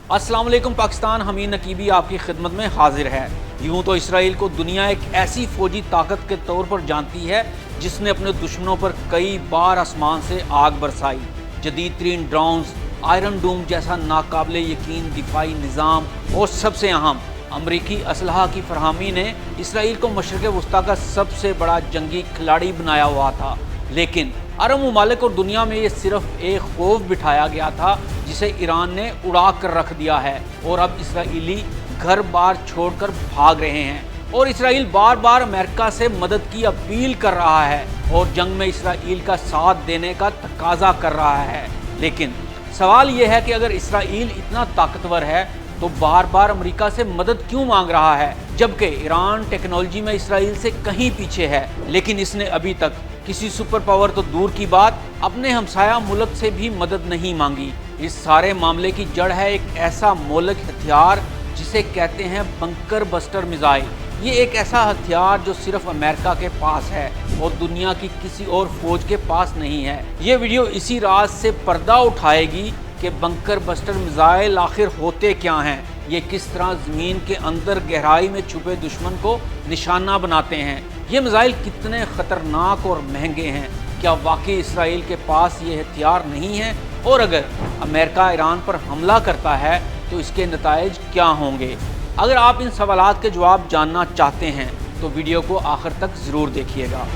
अस्सलाम वालेकुम पाकिस्तान, हमीद नकीबी आपकी खिदमत में हाजिर है। यूँ तो इसराइल को दुनिया एक ऐसी फौजी ताकत के तौर पर जानती है जिसने अपने दुश्मनों पर कई बार आसमान से आग बरसाई। जदीद तरीन ड्रोन्स, आयरन डूम जैसा नाकाबिले यकीन दिफाई निज़ाम और सबसे अहम अमरीकी असलहा की फरहमी ने इसराइल को मशरिक़ वस्ता का सबसे बड़ा जंगी खिलाड़ी बनाया हुआ था। लेकिन अरब ममालिक और दुनिया में ये सिर्फ एक खौफ बिठाया गया था जिसे ईरान ने उड़ा कर रख दिया है और अब इसराइली घर बार छोड़कर भाग रहे हैं और इसराइल बार बार अमेरिका से मदद की अपील कर रहा है और जंग में इसराइल का साथ देने का तकाजा कर रहा है। लेकिन सवाल ये है कि अगर इसराइल इतना ताकतवर है तो बार बार अमेरिका से मदद क्यों मांग रहा है, जबकि ईरान टेक्नोलॉजी में इसराइल से कहीं पीछे है। लेकिन इसने अभी तक किसी सुपर पावर तो दूर की बात अपने हमसाया मुल्क से भी मदद नहीं मांगी। इस सारे मामले की जड़ है एक ऐसा मौलिक हथियार जिसे कहते हैं बंकर बस्टर मिसाइल। ये एक ऐसा हथियार जो सिर्फ अमेरिका के पास है और दुनिया की किसी और फौज के पास नहीं है। ये वीडियो इसी राज से पर्दा उठाएगी कि बंकर बस्टर मिसाइल आखिर होते क्या हैं, ये किस तरह ज़मीन के अंदर गहराई में छुपे दुश्मन को निशाना बनाते हैं, ये मिसाइल कितने ख़तरनाक और महंगे हैं, क्या वाकई इसराइल के पास ये हथियार नहीं है, और अगर अमेरिका ईरान पर हमला करता है तो इसके नताइज क्या होंगे। अगर आप इन सवालात के जवाब जानना चाहते हैं तो वीडियो को आखिर तक ज़रूर देखिएगा।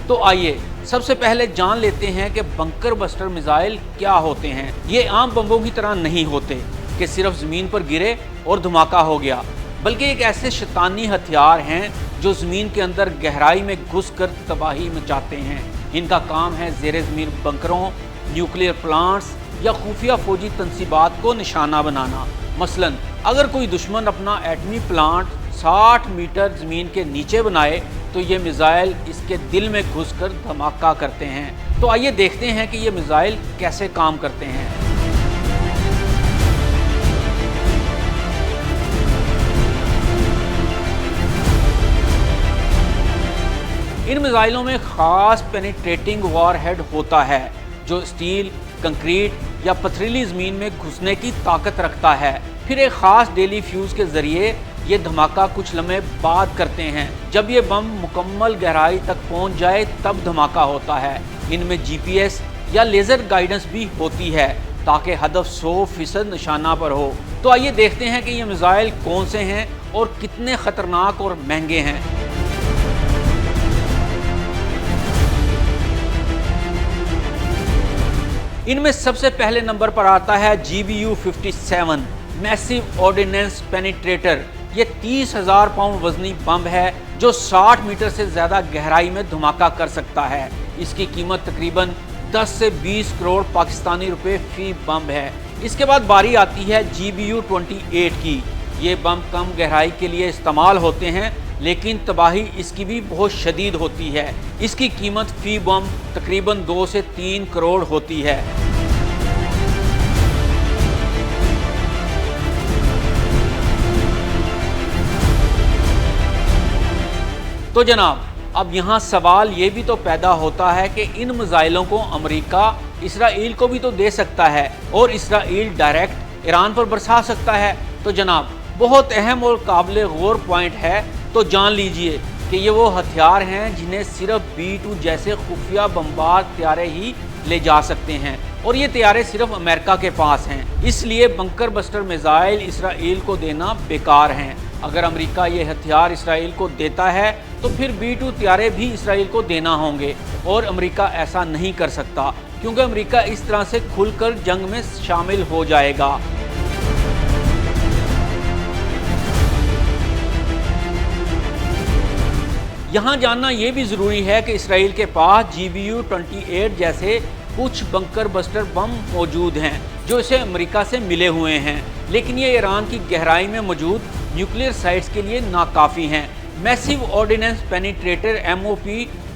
तो आइए सबसे पहले जान लेते हैं कि बंकर बस्टर मिसाइल क्या होते हैं। ये आम बम्बों की तरह नहीं होते कि सिर्फ ज़मीन पर गिरे और धमाका हो गया, बल्कि एक ऐसे शैतानी हथियार हैं जो ज़मीन के अंदर गहराई में घुसकर तबाही मचाते हैं। इनका काम है ज़ेरे ज़मीन बंकरों, न्यूक्लियर प्लांट्स या खुफिया फौजी तनसीबात को निशाना बनाना। मसलन अगर कोई दुश्मन अपना एटमी प्लांट 60 मीटर ज़मीन के नीचे बनाए तो ये मिसाइल इसके दिल में घुसकर धमाका करते हैं। तो आइए देखते हैं कि ये मिसाइल कैसे काम करते हैं। इन मिसाइलों में ख़ास पेनिट्रेटिंग वॉरहेड होता है जो स्टील, कंक्रीट या पथरीली ज़मीन में घुसने की ताकत रखता है। फिर एक ख़ास डेली फ्यूज़ के ज़रिए ये धमाका कुछ लम्हे बाद करते हैं। जब ये बम मुकम्मल गहराई तक पहुंच जाए तब धमाका होता है। इनमें जीपीएस या लेज़र गाइडेंस भी होती है ताकि हदफ 100% निशाना पर हो। तो आइए देखते हैं कि ये मिसाइल कौन से हैं और कितने ख़तरनाक और महंगे हैं। इनमें सबसे पहले नंबर पर आता है GBU-57 मैसिव ऑर्डिनेंस पेनिट्रेटर। ये 30,000 पाउंड वजनी बम है जो 60 मीटर से ज़्यादा गहराई में धमाका कर सकता है। इसकी कीमत तकरीबन 10 से 20 करोड़ पाकिस्तानी रुपए फी बम है। इसके बाद बारी आती है GBU-28 की। ये बम कम गहराई के लिए इस्तेमाल होते हैं लेकिन तबाही इसकी भी बहुत शदीद होती है। इसकी कीमत फी बम तकरीबन 2 से 3 करोड़ होती है। तो जनाब, अब यहाँ सवाल ये भी तो पैदा होता है कि इन मिसाइलों को अमेरिका इसराइल को भी तो दे सकता है और इसराइल डायरेक्ट ईरान पर बरसा सकता है। तो जनाब, बहुत अहम और काबिल गौर पॉइंट है। तो जान लीजिए कि ये वो हथियार हैं जिन्हें सिर्फ B-2 जैसे खुफिया बमबार तैयारे ही ले जा सकते हैं और ये तैयारे सिर्फ अमेरिका के पास हैं। इसलिए बंकर बस्टर मिसाइल इसराइल को देना बेकार हैं। अगर अमेरिका ये हथियार इसराइल को देता है तो फिर B-2 तैयारे भी इसराइल को देना होंगे और अमेरिका ऐसा नहीं कर सकता क्योंकि अमेरिका इस तरह से खुलकर जंग में शामिल हो जाएगा। यहाँ जानना ये भी ज़रूरी है कि इसराइल के पास GBU-28 जैसे कुछ बंकर बस्टर बम मौजूद हैं जो इसे अमेरिका से मिले हुए हैं, लेकिन ये ईरान की गहराई में मौजूद न्यूक्लियर साइट्स के लिए नाकाफ़ी हैं। मैसिव ऑर्डिनेंस पेनिट्रेटर MOP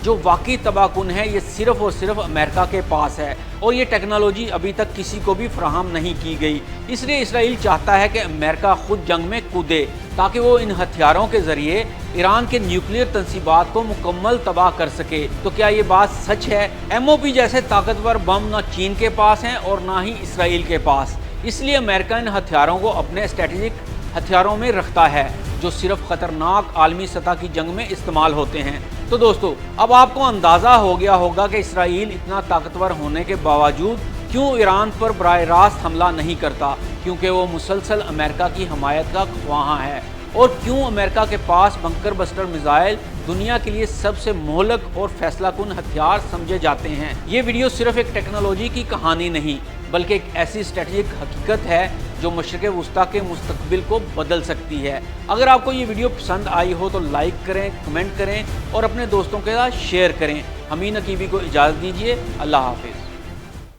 जो वाकई तबाहकुन है ये सिर्फ और सिर्फ अमेरिका के पास है और ये टेक्नोलॉजी अभी तक किसी को भी फराहम नहीं की गई। इसलिए इसराइल चाहता है कि अमेरिका खुद जंग में कूदे ताकि वो इन हथियारों के जरिए ईरान के न्यूक्लियर तंसीबात को मुकम्मल तबाह कर सके। तो क्या ये बात सच है? MOP जैसे ताकतवर बम ना चीन के पास हैं और ना ही इसराइल के पास, इसलिए अमेरिका इन हथियारों को अपने स्ट्रेटेजिक हथियारों में रखता है जो सिर्फ खतरनाक आलमी सतह की जंग में इस्तेमाल होते हैं। तो दोस्तों, अब आपको अंदाज़ा हो गया होगा कि इसराइल इतना ताकतवर होने के बावजूद क्यों ईरान पर बराह रास्त हमला नहीं करता, क्योंकि वो मुसलसल अमेरिका की हमायत का ख्वाहां है। और क्यों अमेरिका के पास बंकर बस्टर मिसाइल दुनिया के लिए सबसे मोहलक और फैसलाकुन हथियार समझे जाते हैं। ये वीडियो सिर्फ एक टेक्नोलॉजी की कहानी नहीं बल्कि एक ऐसी स्ट्रेटेजिक हकीकत है जो मशरिक़ वुस्ता के मुस्तकबिल को बदल सकती है। अगर आपको ये वीडियो पसंद आई हो तो लाइक करें, कमेंट करें और अपने दोस्तों के साथ शेयर करें। हमीन नकीबी को इजाज़त दीजिए। अल्लाह हाफिज़।